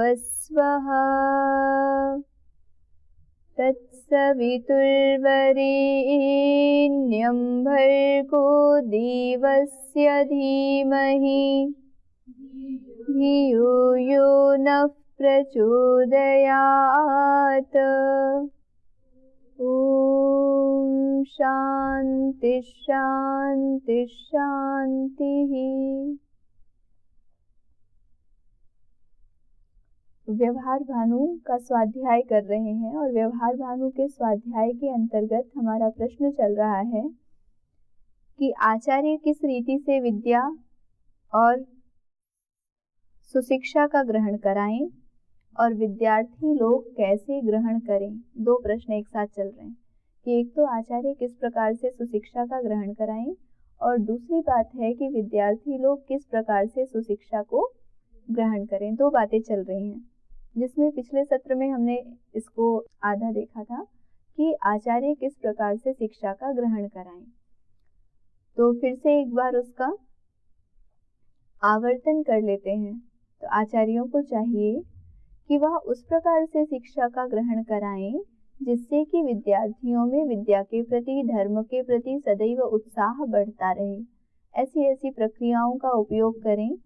भुवस्वः। तत्सवितुर्वरेण्यं भर्गो देवस्य धीमहि धियो यो नः प्रचोदयात्। ॐ शान्ति शान्ति शान्तिः। व्यवहार भानु का स्वाध्याय कर रहे हैं और व्यवहार भानु के स्वाध्याय के अंतर्गत हमारा प्रश्न चल रहा है कि आचार्य किस रीति से विद्या और सुशिक्षा का ग्रहण कराएं और विद्यार्थी लोग कैसे ग्रहण करें। दो प्रश्न एक साथ चल रहे हैं कि एक तो आचार्य किस प्रकार से सुशिक्षा का ग्रहण कराएं और दूसरी बात है कि विद्यार्थी लोग किस प्रकार से सुशिक्षा को ग्रहण करें। दो बातें चल रही हैं, जिसमें पिछले सत्र में हमने इसको आधा देखा था कि आचार्य किस प्रकार से शिक्षा का ग्रहण कराएं। तो फिर से एक बार उसका आवर्तन कर लेते हैं। तो आचार्यों को चाहिए कि वह उस प्रकार से शिक्षा का ग्रहण कराएं जिससे कि विद्यार्थियों में विद्या के प्रति, धर्म के प्रति सदैव उत्साह बढ़ता रहे। ऐसी ऐसी प्रक्रियाओं का उपयोग करें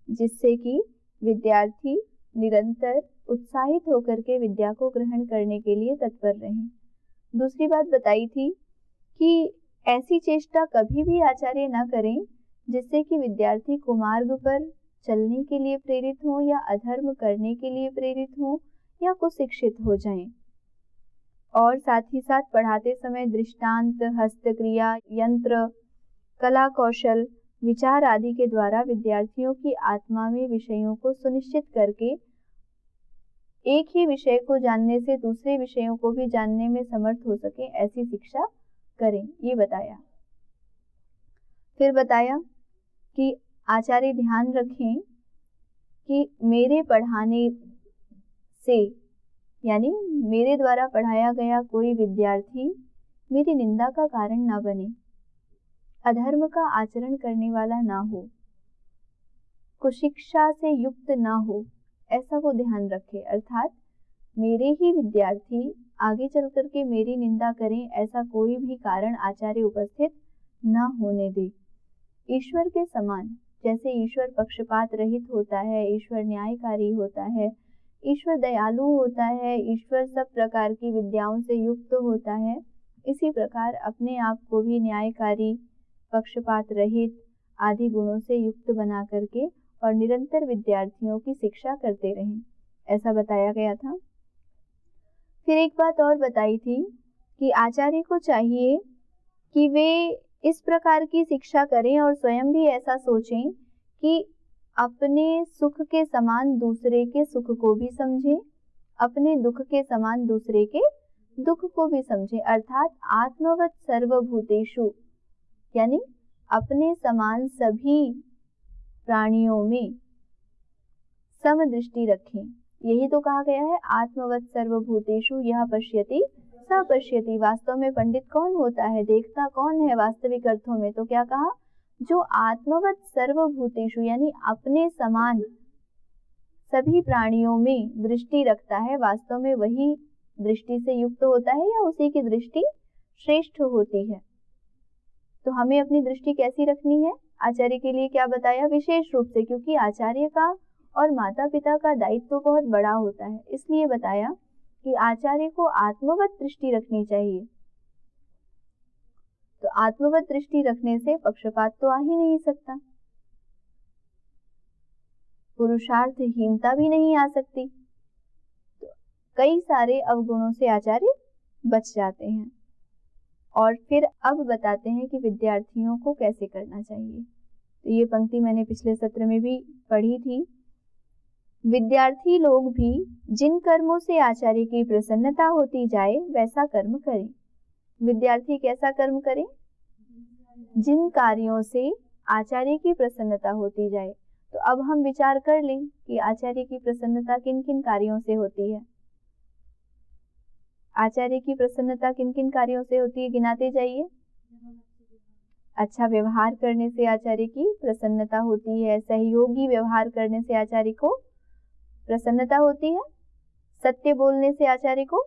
जिससे कि विद्यार्थी निरंतर उत्साहित होकर के विद्या को ग्रहण करने के लिए तत्पर रहें। दूसरी बात बताई थी कि ऐसी चेष्टा कभी भी आचार्य न करें जिससे कि विद्यार्थी कुमार्ग पर चलने के लिए प्रेरित हो या अधर्म करने के लिए प्रेरित हो या कुशिक्षित हो जाएं। और साथ ही साथ पढ़ाते समय दृष्टांत, हस्तक्रिया, यंत्र, कला कौशल, विचार आदि के द्वारा विद्यार्थियों की आत्मा में विषयों को सुनिश्चित करके एक ही विषय को जानने से दूसरे विषयों को भी जानने में समर्थ हो सके, ऐसी शिक्षा करें, ये बताया। फिर बताया कि आचार्य ध्यान रखें कि मेरे पढ़ाने से यानी मेरे द्वारा पढ़ाया गया कोई विद्यार्थी मेरी निंदा का कारण ना बने, अधर्म का आचरण करने वाला ना हो, कुशिक्षा से युक्त ना हो, ऐसा वो ध्यान रखे। अर्थात मेरे ही विद्यार्थी आगे चल करके मेरी निंदा करें, ऐसा कोई भी कारण आचार्य उपस्थित ना होने दे। ईश्वर के समान, जैसे ईश्वर पक्षपात रहित होता है, ईश्वर न्यायकारी होता है, ईश्वर दयालु होता है, ईश्वर सब प्रकार की विद्याओं से युक्त होता है, इसी प्रकार अपने आप को भी न्यायकारी, पक्षपात रहित आदि गुणों से युक्त बना करके और निरंतर विद्यार्थियों की शिक्षा करते रहें, ऐसा बताया गया था। फिर एक बात और बताई थी कि आचार्य को चाहिए कि वे इस प्रकार की शिक्षा करें और स्वयं भी ऐसा सोचें कि अपने सुख के समान दूसरे के सुख को भी समझें, अपने दुख के समान दूसरे के दुख को भी समझें। अर्थात आत्मवत् सर्वभूतेषु, यानी अपने समान सभी प्राणियों में समदृष्टि रखें। यही तो कहा गया है, आत्मवत् सर्वभूतेषु यः पश्यति स पश्यति। वास्तव में पंडित कौन होता है, देखता कौन है वास्तविक अर्थों में? तो क्या कहा, जो आत्मवत् सर्वभूतेषु यानी अपने समान सभी प्राणियों में दृष्टि रखता है, वास्तव में वही दृष्टि से युक्त होता है या उसी की दृष्टि श्रेष्ठ होती है। तो हमें अपनी दृष्टि कैसी रखनी है? आचार्य के लिए क्या बताया? विशेष रूप से, क्योंकि आचार्य का और माता पिता का दायित्व तो बहुत बड़ा होता है, इसलिए बताया कि आचार्य को आत्मवत् दृष्टि रखनी चाहिए। तो आत्मवत् दृष्टि रखने से पक्षपात तो आ ही नहीं सकता, पुरुषार्थहीनता भी नहीं आ सकती, तो कई सारे अवगुणों से आचार्य बच जाते हैं। और फिर अब बताते हैं कि विद्यार्थियों को कैसे करना चाहिए। तो ये पंक्ति मैंने पिछले सत्र में भी पढ़ी थी। विद्यार्थी लोग भी जिन कर्मों से आचार्य की प्रसन्नता होती जाए वैसा कर्म करें। विद्यार्थी कैसा कर्म करें? जिन कार्यों से आचार्य की प्रसन्नता होती जाए। तो अब हम विचार कर लें कि आचार्य की प्रसन्नता किन किन कार्यों से होती है। आचार्य की प्रसन्नता किन किन कार्यों से होती है, गिनाते जाइए। अच्छा व्यवहार करने से आचार्य की प्रसन्नता होती है, सहयोगी व्यवहार करने से आचार्य को प्रसन्नता होती है। सत्य बोलने से आचार्य को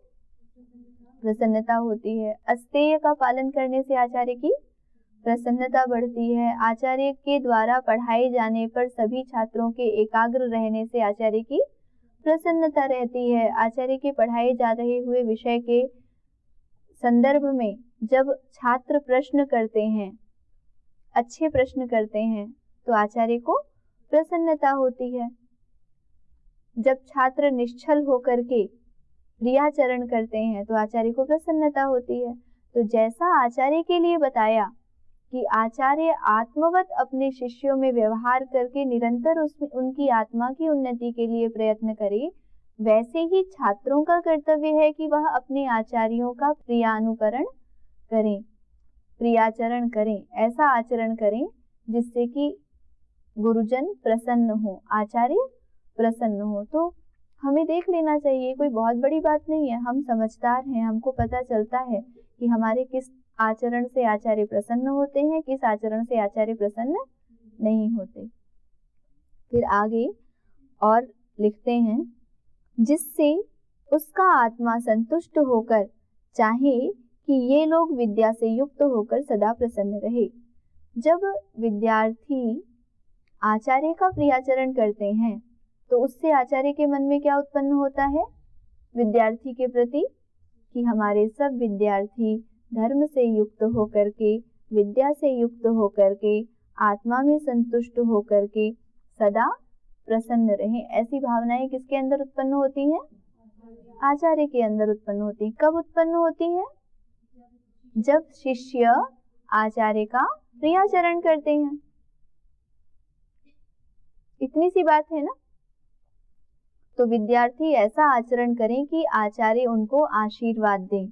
प्रसन्नता होती है। अस्तेय का पालन करने से आचार्य की प्रसन्नता बढ़ती है। आचार्य के द्वारा पढ़ाए जाने पर सभी छात्रों के एकाग्र रहने से आचार्य की प्रसन्नता रहती है। आचार्य के पढ़ाए जा रहे हुए विषय के संदर्भ में जब छात्र प्रश्न करते हैं, अच्छे प्रश्न करते हैं, तो आचार्य को प्रसन्नता होती है। जब छात्र निश्चल होकर के क्रियाचरण करते हैं तो आचार्य को प्रसन्नता होती है। तो जैसा आचार्य के लिए बताया कि आचार्य आत्मवत अपने शिष्यों में व्यवहार करके निरंतर उनकी आत्मा की उन्नति के लिए प्रयत्न करे, वैसे ही छात्रों का कर्तव्य है कि वह अपने आचार्यों का प्रियानुकरण करें, प्रियाचरण करें, ऐसा आचरण करें जिससे कि गुरुजन प्रसन्न हो, आचार्य प्रसन्न हो। तो हमें देख लेना चाहिए, कोई बहुत बड़ी बात नहीं है। हम समझदार हैं, हमको पता चलता है कि हमारे किस आचरण से आचार्य प्रसन्न होते हैं, किस आचरण से आचार्य प्रसन्न नहीं होते। फिर आगे और लिखते हैं, जिससे उसका आत्मा संतुष्ट होकर चाहे कि ये लोग विद्या से युक्त होकर सदा प्रसन्न रहे। जब विद्यार्थी आचार्य का प्रियाचरण करते हैं तो उससे आचार्य के मन में क्या उत्पन्न होता है विद्यार्थी के प्रति, कि हमारे सब विद्यार्थी धर्म से युक्त होकर के, विद्या से युक्त होकर के, आत्मा में संतुष्ट होकर के सदा प्रसन्न रहें। ऐसी भावनाएं किसके अंदर उत्पन्न होती हैं? आचार्य के अंदर उत्पन्न होती हैं। कब उत्पन्न होती हैं? जब शिष्य आचार्य का प्रियाचरण करते हैं। इतनी सी बात है ना। तो विद्यार्थी ऐसा आचरण करें कि आचार्य उनको आशीर्वाद दें।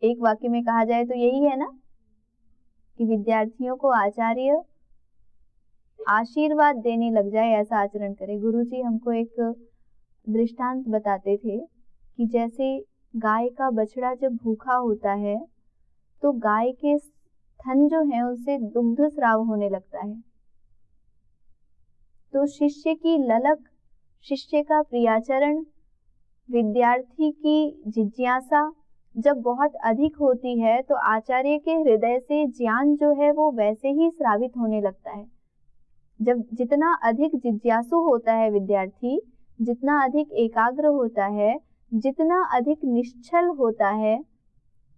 एक वाक्य में कहा जाए तो यही है ना कि विद्यार्थियों को आचार्य आशीर्वाद देने लग जाए, ऐसा आचरण करे। गुरुजी हमको एक दृष्टांत बताते थे कि जैसे गाय का बछड़ा जब भूखा होता है तो गाय के थन जो है उससे दुग्ध स्राव होने लगता है। तो शिष्य की ललक, शिष्य का प्रियाचरण, विद्यार्थी की जिज्ञासा जब बहुत अधिक होती है तो आचार्य के हृदय से ज्ञान जो है वो वैसे ही स्रावित होने लगता है। जब जितना अधिक जिज्ञासु होता है विद्यार्थी, जितना अधिक एकाग्र होता है, जितना अधिक निश्चल होता है,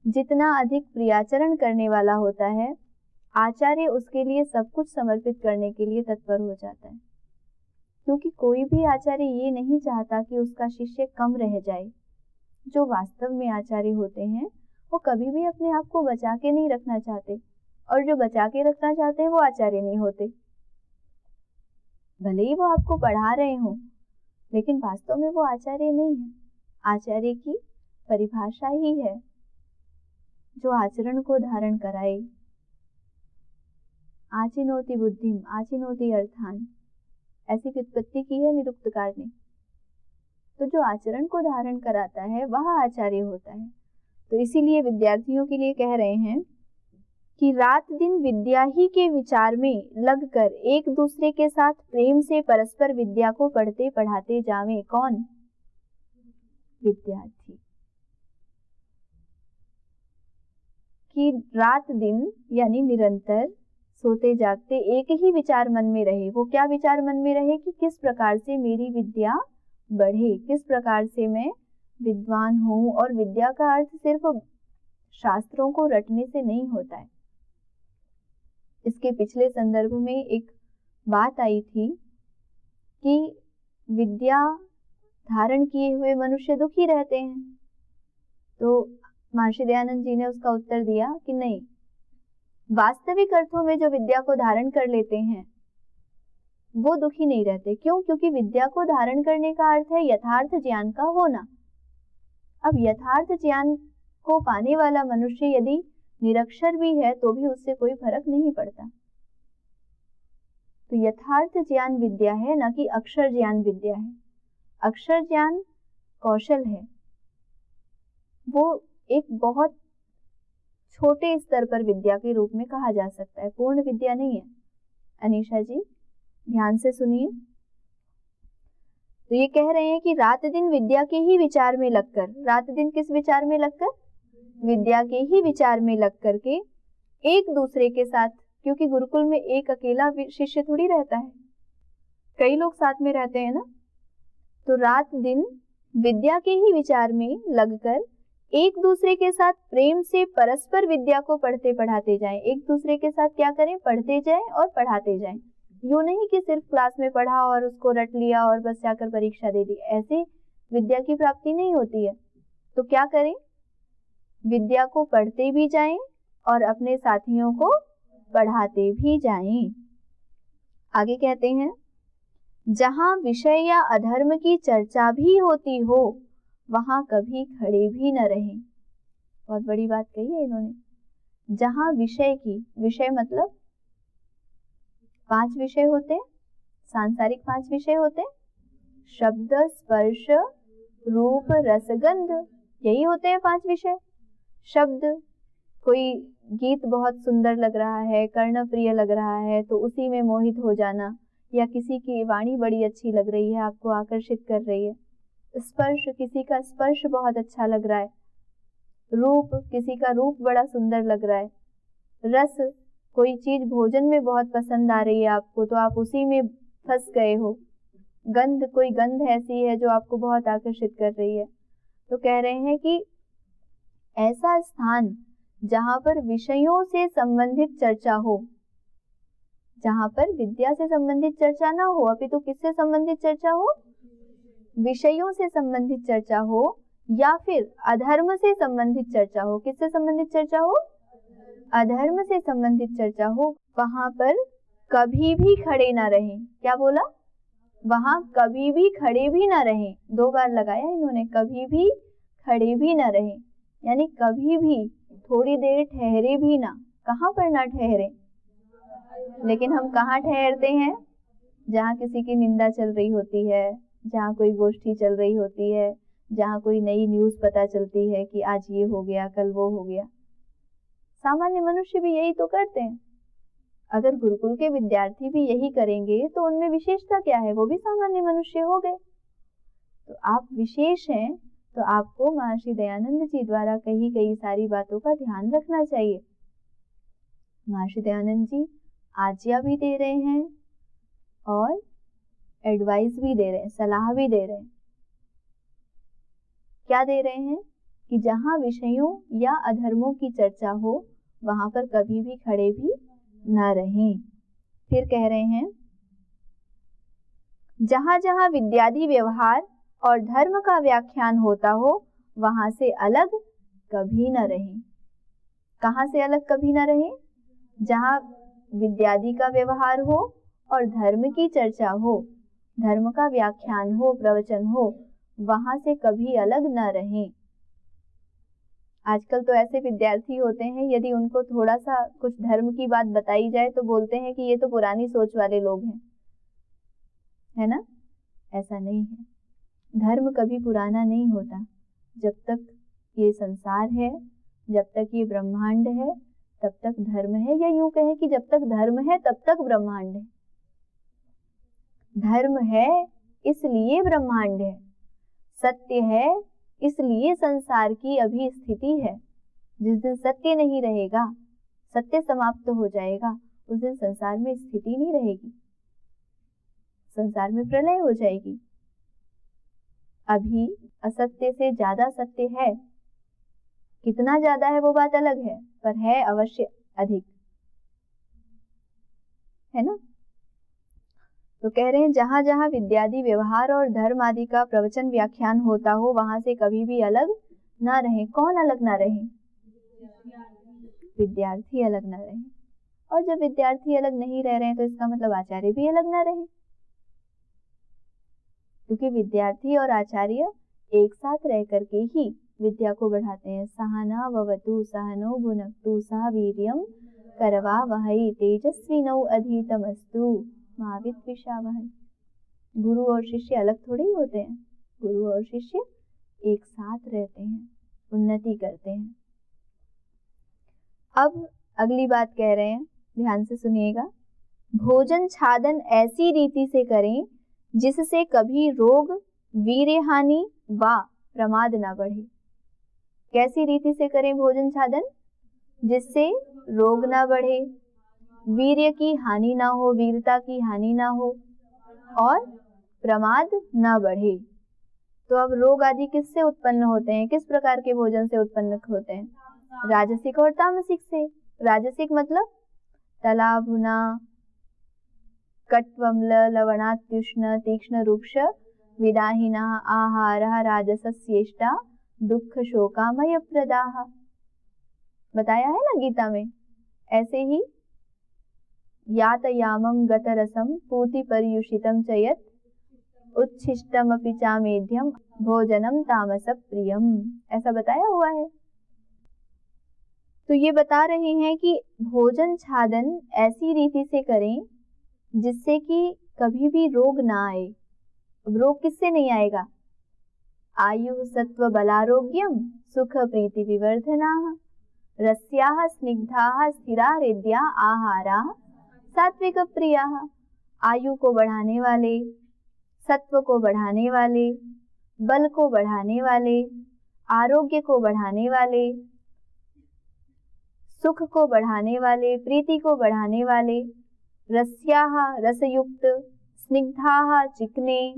जितना अधिक प्रियाचरण करने वाला होता है, आचार्य उसके लिए सब कुछ समर्पित करने के लिए तत्पर हो जाता है। क्योंकि कोई भी आचार्य ये नहीं चाहता कि उसका शिष्य कम रह जाए। जो वास्तव में आचार्य होते हैं वो कभी भी अपने आप को बचा के नहीं रखना चाहते, और जो बचा के रखना चाहते हैं वो आचार्य नहीं होते। भले ही वो आपको पढ़ा रहे हों, लेकिन वास्तव में वो आचार्य नहीं है। आचार्य की परिभाषा ही है जो आचरण को धारण कराए। आचिनोति बुद्धिम आचिनोति अर्थान, ऐसी व्युत्पत्ति की है निरुक्तकार ने। तो जो आचरण को धारण कराता है वह आचार्य होता है। तो इसीलिए विद्यार्थियों के लिए कह रहे हैं कि रात दिन विद्या ही के विचार में लगकर एक दूसरे के साथ प्रेम से परस्पर विद्या को पढ़ते पढ़ाते जावें। कौन? विद्यार्थी। कि रात दिन यानी निरंतर सोते जागते एक ही विचार मन में रहे। वो क्या विचार मन में रहे? कि किस प्रकार से मेरी विद्या बढ़े, किस प्रकार से मैं विद्वान हूं। और विद्या का अर्थ सिर्फ शास्त्रों को रटने से नहीं होता है। इसके पिछले संदर्भ में एक बात आई थी कि विद्या धारण किए हुए मनुष्य दुखी रहते हैं। तो महर्षि दयानंद जी ने उसका उत्तर दिया कि नहीं, वास्तविक अर्थों में जो विद्या को धारण कर लेते हैं वो दुखी नहीं रहते। क्यों? क्योंकि विद्या को धारण करने का अर्थ है यथार्थ ज्ञान का होना। अब यथार्थ ज्ञान को पाने वाला मनुष्य यदि निरक्षर भी है तो भी उससे कोई फर्क नहीं पड़ता। तो यथार्थ ज्ञान विद्या है, न कि अक्षर ज्ञान विद्या है। अक्षर ज्ञान कौशल है, वो एक बहुत छोटे स्तर पर विद्या के रूप में कहा जा सकता है, पूर्ण विद्या नहीं है। अनीशा जी ध्यान से सुनिए। तो ये कह रहे हैं कि रात दिन विद्या के ही विचार में लगकर, रात दिन किस विचार में लगकर? विद्या के ही विचार में लग करके एक दूसरे के साथ, क्योंकि गुरुकुल में एक अकेला शिष्य थोड़ी रहता है, कई लोग साथ में रहते हैं ना, तो रात दिन विद्या के ही विचार में लगकर एक दूसरे के साथ प्रेम से परस्पर विद्या को पढ़ते पढ़ाते जाएं। एक दूसरे के साथ क्या करें? पढ़ते जाएं और पढ़ाते जाएं। यूं नहीं कि सिर्फ क्लास में पढ़ा और उसको रट लिया और बस जाकर परीक्षा दे दी, ऐसे विद्या की प्राप्ति नहीं होती है। तो क्या करें? विद्या को पढ़ते भी जाएं और अपने साथियों को पढ़ाते भी जाएं। आगे कहते हैं, जहां विषय या अधर्म की चर्चा भी होती हो वहां कभी खड़े भी न रहें। बहुत बड़ी बात कही है इन्होंने। जहां विषय की, विषय मतलब 5 विषय होते हैं, सांसारिक 5 विषय होते हैं, शब्द, स्पर्श, रूप, रस, गंध, यही होते हैं 5 विषय। शब्द, कोई गीत बहुत सुंदर लग रहा है, कर्णप्रिय लग रहा है तो उसी में मोहित हो जाना, या किसी की वाणी बड़ी अच्छी लग रही है, आपको आकर्षित कर रही है। स्पर्श, किसी का स्पर्श बहुत अच्छा लग रहा है। रूप, किसी का रूप बड़ा सुंदर लग रहा है। रस, कोई चीज भोजन में बहुत पसंद आ रही है आपको तो आप उसी में फंस गए हो। गंध, कोई गंध ऐसी है जो आपको बहुत आकर्षित कर रही है। तो कह रहे हैं कि ऐसा स्थान जहां पर विषयों से संबंधित चर्चा हो, जहां पर विद्या से संबंधित चर्चा ना हो, अपितु किससे संबंधित चर्चा हो? विषयों से संबंधित चर्चा हो, या फिर अधर्म से संबंधित चर्चा हो। किससे संबंधित चर्चा हो? अधर्म से संबंधित चर्चा हो, वहां पर कभी भी खड़े ना रहें। क्या बोला? वहां कभी भी खड़े भी ना रहें। 2 बार लगाया इन्होंने, कभी भी खड़े भी ना रहें, यानी कभी भी थोड़ी देर ठहरे भी ना। कहां पर ना ठहरे? लेकिन हम कहाँ ठहरते हैं? जहाँ किसी की निंदा चल रही होती है, जहाँ कोई गोष्ठी चल रही होती है, जहाँ कोई नई न्यूज़ पता चलती है कि आज ये हो गया, कल वो हो गया। सामान्य मनुष्य भी यही तो करते हैं। अगर गुरुकुल के विद्यार्थी भी यही करेंगे तो उनमें विशेषता क्या है? वो भी सामान्य मनुष्य हो गए। तो आप विशेष हैं, तो आपको महर्षि दयानंद जी द्वारा कही गई सारी बातों का ध्यान रखना चाहिए। महर्षि दयानंद जी आज्ञा भी दे रहे हैं और एडवाइस भी दे रहे हैं, सलाह भी दे रहे हैं। क्या दे रहे हैं? कि जहां विषयों या अधर्मों की चर्चा हो वहां पर कभी भी खड़े भी न रहें। फिर कह रहे हैं, जहां जहां विद्यादि व्यवहार और धर्म का व्याख्यान होता हो वहां से अलग कभी न रहें। कहां से अलग कभी न रहें? जहां विद्यादि का व्यवहार हो और धर्म की चर्चा हो, धर्म का व्याख्यान हो, प्रवचन हो, वहां से कभी अलग न रहें। आजकल तो ऐसे विद्यार्थी होते हैं, यदि उनको थोड़ा सा कुछ धर्म की बात बताई जाए तो बोलते हैं कि ये तो पुरानी सोच वाले लोग हैं, है ना? ऐसा नहीं है। धर्म कभी पुराना नहीं होता। जब तक ये संसार है, जब तक ये ब्रह्मांड है, तब तक धर्म है, या यूं कहें कि जब तक धर्म है तब तक ब्रह्मांड है। धर्म है इसलिए ब्रह्मांड है, सत्य है इसलिए संसार की अभी स्थिति है। जिस दिन सत्य नहीं रहेगा, सत्य समाप्त हो जाएगा, उस दिन संसार में स्थिति नहीं रहेगी, संसार में प्रलय हो जाएगी। अभी असत्य से ज्यादा सत्य है, कितना ज्यादा है वो बात अलग है, पर है अवश्य अधिक, है ना? तो कह रहे हैं, जहां जहां विद्यादि व्यवहार और धर्म आदि का प्रवचन व्याख्यान होता हो वहां से कभी भी अलग ना रहे। कौन अलग ना रहे? विद्यार्थी अलग ना रहे। और जब विद्यार्थी अलग नहीं रह रहे हैं तो इसका मतलब आचार्य भी अलग ना रहे, क्योंकि विद्यार्थी और आचार्य एक साथ रह करके ही विद्या को बढ़ाते हैं। सहना ववतु सहनो भुनक्तु सह वीर्यं करवावहै तेजस्विनौ अधीतमस्तु मा विद्विषावहै। गुरु और शिष्य अलग थोड़े ही होते हैं, गुरु और शिष्य एक साथ रहते हैं, उन्नति करते हैं। अब अगली बात कह रहे हैं, ध्यान से सुनिएगा। भोजन छादन ऐसी रीति से करें जिससे कभी रोग, वीर्य हानि व प्रमाद न बढ़े। कैसी रीति से करें भोजन छादन? जिससे रोग ना बढ़े, वीर्य की हानि ना हो, वीरता की हानि ना हो और प्रमाद ना बढ़े। तो अब रोग आदि किससे उत्पन्न होते हैं? किस प्रकार के भोजन से उत्पन्न होते हैं? राजसिक और तामसिक से। राजसिक मतलब तला भुना, कट्वम्ल, लवणात्युष्ण, तीक्ष्ण रूक्ष विदाहिना आहारः राजसस्येष्टा दुख शोकामय प्रदाः। बताया है ना गीता में। ऐसे ही यातयामं गतरसं पूति पर्युषितं च यत् उच्छिष्टमपि चामेध्यं भोजनम तामस प्रियम, ऐसा बताया हुआ है। तो ये बता रहे हैं कि भोजन छादन ऐसी रीति से करें जिससे कि कभी भी रोग ना आए। रोग किससे नहीं आएगा? आयु सत्व बलारोग्यम सुख प्रीति विवर्धनाः रस्याः स्निग्धाः स्थिरा हृदया आहाराः सात्विक प्रियाः। आयु को बढ़ाने वाले, सत्व को बढ़ाने वाले, बल को बढ़ाने वाले, आरोग्य को बढ़ाने वाले, सुख को बढ़ाने वाले, प्रीति को बढ़ाने वाले, रस्याः रसयुक्त, स्निग्धाः चिकने,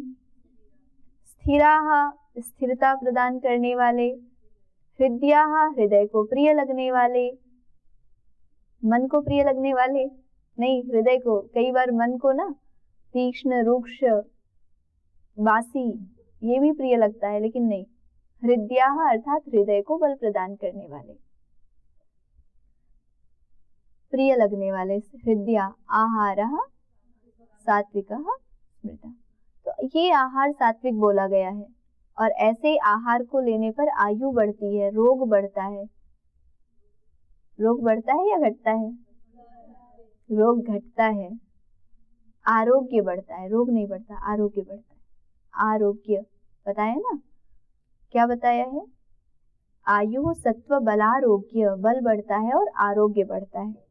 स्थिराः स्थिरता प्रदान करने वाले, हृदयाः हृदय को प्रिय लगने वाले, मन को प्रिय लगने वाले नहीं, हृदय को। कई बार मन को ना तीक्ष्ण, रूक्ष, बासी ये भी प्रिय लगता है, लेकिन नहीं, हृदयाः अर्थात हृदय को बल प्रदान करने वाले, प्रिय लगने वाले, हृदया आहारः सात्विकः स्मृतः। तो ये आहार सात्विक बोला गया है। और ऐसे आहार को लेने पर आयु बढ़ती है, रोग बढ़ता है। रोग बढ़ता है या घटता है? रोग घटता है। आरोग्य बढ़ता है, रोग नहीं बढ़ता, आरोग्य बढ़ता है। आरोग्य बताया ना, क्या बताया है? आयु सत्व बलारोग्य, बल बढ़ता है और आरोग्य बढ़ता है।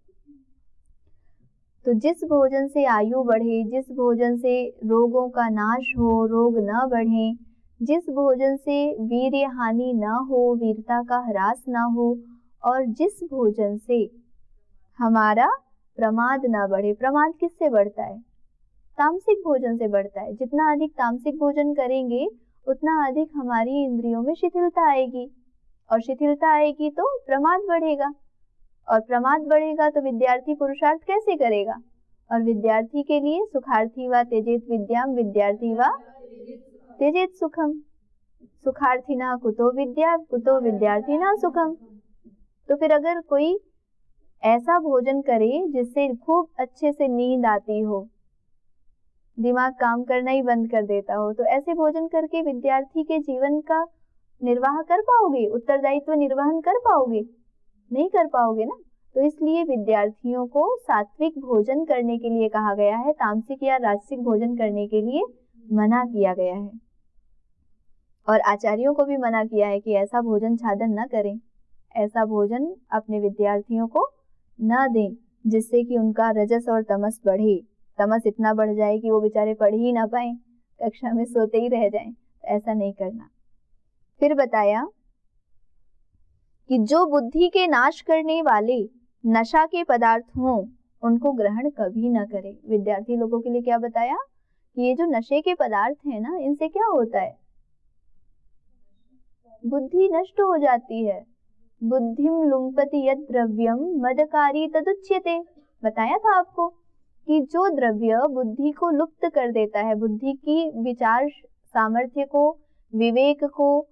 तो जिस भोजन से आयु बढ़े, जिस भोजन से रोगों का नाश हो, रोग न बढ़े, जिस भोजन से वीर्य हानि न हो, वीरता का ह्रास न हो, और जिस भोजन से हमारा प्रमाद न बढ़े। प्रमाद किससे बढ़ता है? तामसिक भोजन से बढ़ता है। जितना अधिक तामसिक भोजन करेंगे उतना अधिक हमारी इंद्रियों में शिथिलता आएगी, और शिथिलता आएगी तो प्रमाद बढ़ेगा, और प्रमाद बढ़ेगा तो विद्यार्थी पुरुषार्थ कैसे करेगा? और विद्यार्थी के लिए सुखार्थी व त्यजेत विद्याम विद्यार्थी व त्यजेत सुखम, सुखार्थिना कुतो विद्या कुतो विद्यार्थिना सुखम। तो फिर अगर कोई ऐसा भोजन करे जिससे खूब अच्छे से नींद आती हो, दिमाग काम करना ही बंद कर देता हो, तो ऐसे भोजन करके विद्यार्थी के जीवन का निर्वाह कर पाओगे? उत्तरदायित्व निर्वहन कर पाओगे? नहीं कर पाओगे ना। तो इसलिए विद्यार्थियों को सात्विक भोजन करने के लिए कहा गया है, तामसिक या राजसिक भोजन करने के लिए मना किया गया है। और आचार्यों को भी मना किया है कि ऐसा भोजन छादन न करें, ऐसा भोजन अपने विद्यार्थियों को न दें जिससे कि उनका रजस और तमस बढ़े। तमस इतना बढ़ जाए कि वो बेचारे पढ़ ही ना पाए, कक्षा में सोते ही रह जाएं। तो ऐसा नहीं करना। फिर बताया कि जो बुद्धि के नाश करने वाले नशा के पदार्थ हों उनको ग्रहण कभी न करें। विद्यार्थी लोगों के लिए क्या बताया कि ये जो नशे के पदार्थ हैं ना, इनसे क्या होता है? बुद्धि नष्ट हो जाती है। बुद्धिम लुम्पति यद द्रव्यम मदकारी तदुच्यते। बताया था आपको कि जो द्रव्य बुद्धि को लुप्त कर देता है, बुद्धि की विचार सामर्थ्य को, विवेक को,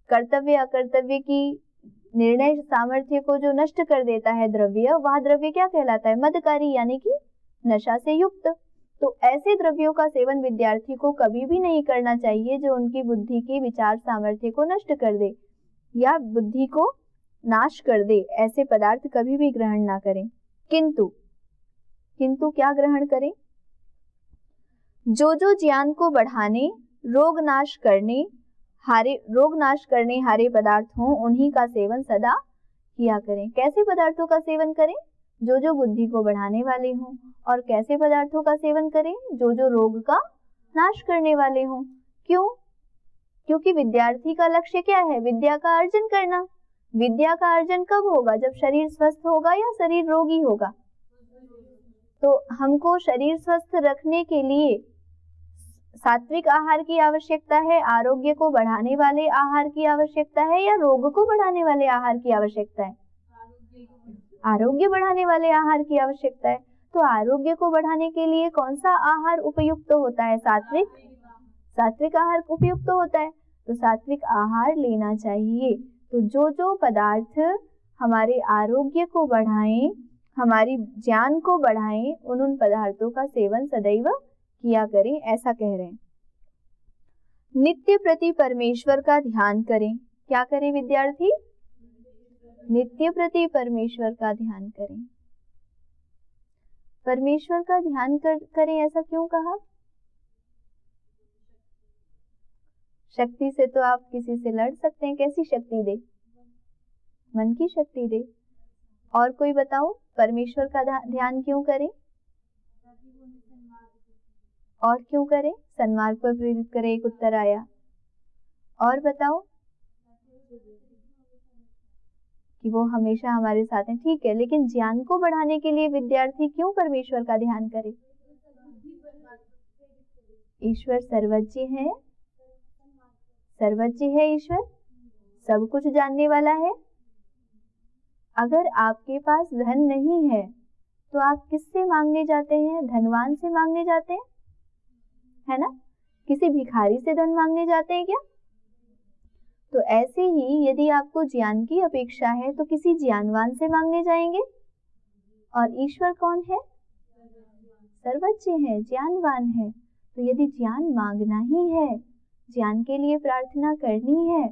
कर्तव्य अकर्तव्य की निर्णय सामर्थ्य को जो नष्ट कर देता है द्रव्य, वह द्रव्य क्या कहलाता है? मदकारी, यानी कि नशा से युक्त। तो ऐसे द्रव्यों का सेवन विद्यार्थी को कभी भी नहीं करना चाहिए जो उनकी बुद्धि की विचार सामर्थ्य को नष्ट कर दे या बुद्धि को नाश कर दे। ऐसे पदार्थ कभी भी ग्रहण ना करें। किंतु क्या ग्रहण करें? जो ज्ञान को बढ़ाने, रोग नाश करने हारे पदार्थ हों उन्हीं का सेवन सदा किया करें। कैसे पदार्थों का सेवन करें? जो बुद्धि को बढ़ाने वाले हों। और कैसे पदार्थों का सेवन करें? जो रोग का नाश करने वाले हों। क्यों? क्योंकि विद्यार्थी का लक्ष्य क्या है? विद्या का अर्जन करना। विद्या का अर्जन कब होगा? जब शरीर स्वस्थ होगा या शरीर रोगी होगा? तो हमको शरीर स्वस्थ रखने के लिए सात्विक आहार की आवश्यकता है, आरोग्य को बढ़ाने वाले आहार की आवश्यकता है, या रोग को बढ़ाने वाले आहार की आवश्यकता है? आरोग्य बढ़ाने वाले आहार की आवश्यकता है। तो आरोग्य को बढ़ाने के लिए कौन सा आहार उपयुक्त होता है? सात्विक आहार उपयुक्त होता है। तो सात्विक आहार लेना चाहिए। तो जो जो पदार्थ हमारे आरोग्य को बढ़ाएं, हमारी ज्ञान को बढ़ाएं, उन पदार्थों का सेवन सदैव किया करें, ऐसा कह रहे हैं। नित्य प्रति परमेश्वर का ध्यान करें। क्या करें विद्यार्थी? नित्य प्रति परमेश्वर का ध्यान करें। परमेश्वर का ध्यान करें, ऐसा क्यों कहा? शक्ति से तो आप किसी से लड़ सकते हैं, कैसी शक्ति दे? मन की शक्ति दे। और कोई बताओ, परमेश्वर का ध्यान क्यों करें? और क्यों करें? सन्मार्ग पर प्रेरित करे, एक उत्तर आया। और बताओ कि वो हमेशा हमारे साथ हैं, ठीक है, लेकिन ज्ञान को बढ़ाने के लिए विद्यार्थी क्यों परमेश्वर का ध्यान करे? ईश्वर सर्वज्ञ है, सर्वज्ञ है ईश्वर, सब कुछ जानने वाला है। अगर आपके पास धन नहीं है तो आप किससे मांगने जाते हैं? धनवान से मांगने जाते हैं, है ना? किसी भिखारी से धन मांगने जाते हैं क्या? तो ऐसे ही यदि आपको ज्ञान की अपेक्षा है तो किसी ज्ञानवान से मांगने जाएंगे। और ईश्वर कौन है? सर्वज्ञ है, ज्ञानवान है। तो यदि ज्ञान मांगना ही है, ज्ञान के लिए प्रार्थना करनी है,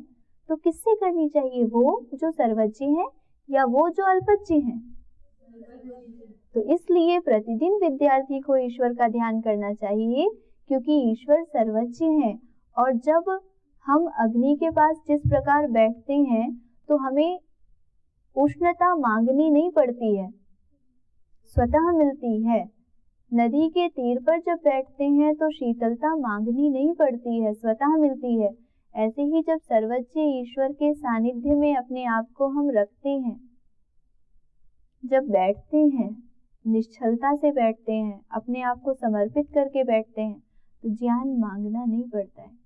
तो किससे करनी चाहिए? वो जो सर्वज्ञ है या वो जो अल्पज्ञ है? तो इसलिए प्रतिदिन विद्यार्थी को ईश्वर का ध्यान करना चाहिए, क्योंकि ईश्वर सर्वज्ञ है। और जब हम अग्नि के पास जिस प्रकार बैठते हैं तो हमें उष्णता मांगनी नहीं पड़ती है, स्वतः मिलती है। नदी के तीर पर जब बैठते हैं तो शीतलता मांगनी नहीं पड़ती है, स्वतः मिलती है। ऐसे ही जब सर्वज्ञ ईश्वर के सानिध्य में अपने आप को हम रखते हैं, जब बैठते हैं, निश्चलता से बैठते हैं, अपने आप को समर्पित करके बैठते हैं, तो ज्ञान मांगना नहीं पड़ता है।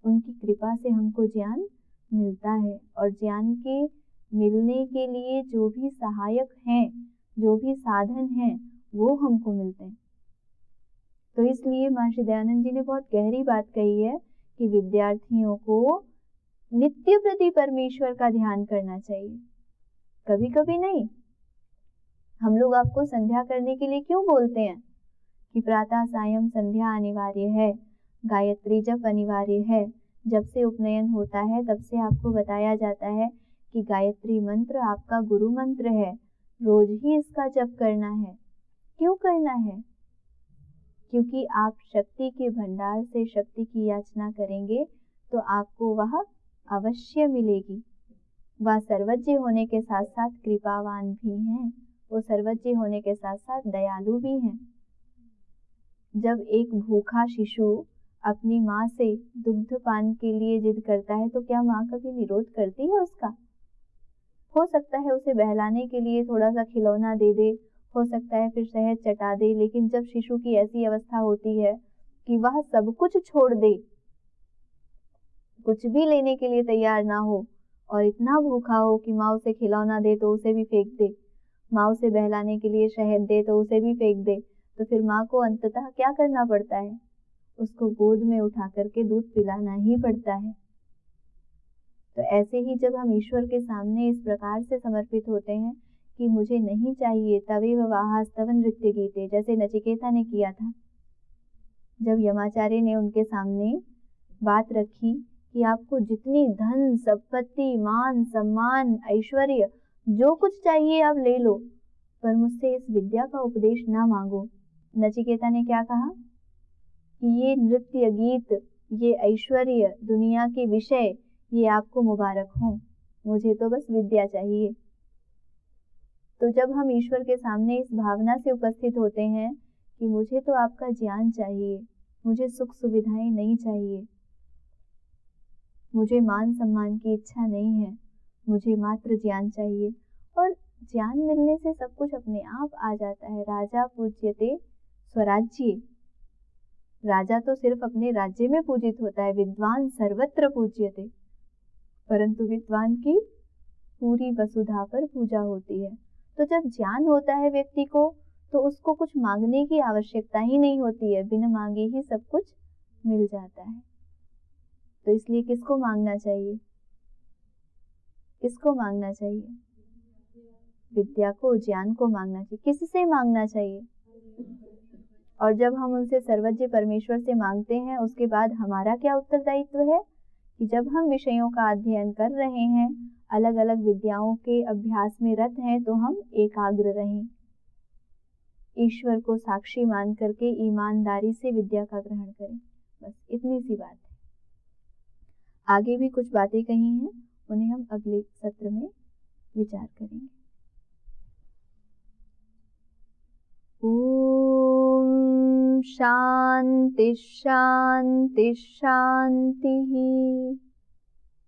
उनकी कृपा से हमको ज्ञान मिलता है। और ज्ञान के मिलने के लिए जो भी सहायक हैं, जो भी साधन हैं, वो हमको मिलते हैं। तो इसलिए महर्षि दयानंद जी ने बहुत गहरी बात कही है कि विद्यार्थियों को नित्य प्रति परमेश्वर का ध्यान करना चाहिए, कभी कभी नहीं। हम लोग आपको संध्या करने के लिए क्यों बोलते हैं कि प्रातः सायं संध्या अनिवार्य है, गायत्री जप अनिवार्य है। जब से उपनयन होता है तब से आपको बताया जाता है कि गायत्री मंत्र आपका गुरु मंत्र है, रोज ही इसका जप करना है। क्यों करना है? क्योंकि आप शक्ति के भंडार से शक्ति की याचना करेंगे तो आपको वह अवश्य मिलेगी। वह सर्वज्ञ होने के साथ साथ कृपावान भी हैं, वो सर्वज्ञ होने के साथ साथ दयालु भी हैं। जब एक भूखा शिशु अपनी माँ से दुग्ध पान के लिए जिद करता है तो क्या माँ कभी विरोध करती है उसका? हो सकता है उसे बहलाने के लिए थोड़ा सा खिलौना दे दे, हो सकता है फिर शहद चटा दे, लेकिन जब शिशु की ऐसी अवस्था होती है कि वह सब कुछ छोड़ दे, कुछ भी लेने के लिए तैयार ना हो और इतना भूखा हो कि माँ उसे खिलौना दे तो उसे भी फेंक दे, माँ उसे बहलाने के लिए शहद दे तो उसे भी फेंक दे, तो फिर माँ को अंततः क्या करना पड़ता है? उसको गोद में उठा करके दूध पिलाना ही पड़ता है। तो ऐसे ही जब हम ईश्वर के सामने इस प्रकार से समर्पित होते हैं कि मुझे नहीं चाहिए, तवेव वाहास्तव नृत्य गीते, जैसे नचिकेता ने किया था। जब यमाचार्य ने उनके सामने बात रखी कि आपको जितनी धन संपत्ति मान सम्मान ऐश्वर्य जो कुछ चाहिए आप ले लो, पर मुझसे इस विद्या का उपदेश ना मांगो। नचिकेता ने क्या कहा कि ये नृत्य गीत, ये ऐश्वर्य, दुनिया के विषय, ये आपको मुबारक हो, मुझे तो बस विद्या चाहिए। तो जब हम ईश्वर के सामने इस भावना से उपस्थित होते हैं कि मुझे तो आपका ज्ञान चाहिए, मुझे सुख सुविधाएं नहीं चाहिए, मुझे मान सम्मान की इच्छा नहीं है, मुझे मात्र ज्ञान चाहिए। और ज्ञान मिलने से सब कुछ अपने आप आ जाता है। राजा पूज्यते स्वराज्ये, राजा तो सिर्फ अपने राज्य में पूजित होता है, विद्वान सर्वत्र पूज्यते, परंतु विद्वान की पूरी वसुधा पर पूजा होती है। तो जब ज्ञान होता है व्यक्ति को, तो उसको कुछ मांगने की आवश्यकता ही नहीं होती है, बिना मांगे ही सब कुछ मिल जाता है। तो इसलिए किसको मांगना चाहिए? किसको मांगना चाहिए? विद्या को, ज्ञान को मांगना चाहिए। किससे मांगना चाहिए? और जब हम उनसे सर्वज्ञ परमेश्वर से मांगते हैं, उसके बाद हमारा क्या उत्तरदायित्व है कि जब हम विषयों का अध्ययन कर रहे हैं, अलग अलग विद्याओं के अभ्यास में रत हैं, तो हम एकाग्र रहें, ईश्वर को साक्षी मान करके ईमानदारी से विद्या का ग्रहण करें। बस इतनी सी बात है। आगे भी कुछ बातें कही हैं, उन्हें हम अगले सत्र में विचार करेंगे। ओम शांति शांति शांति।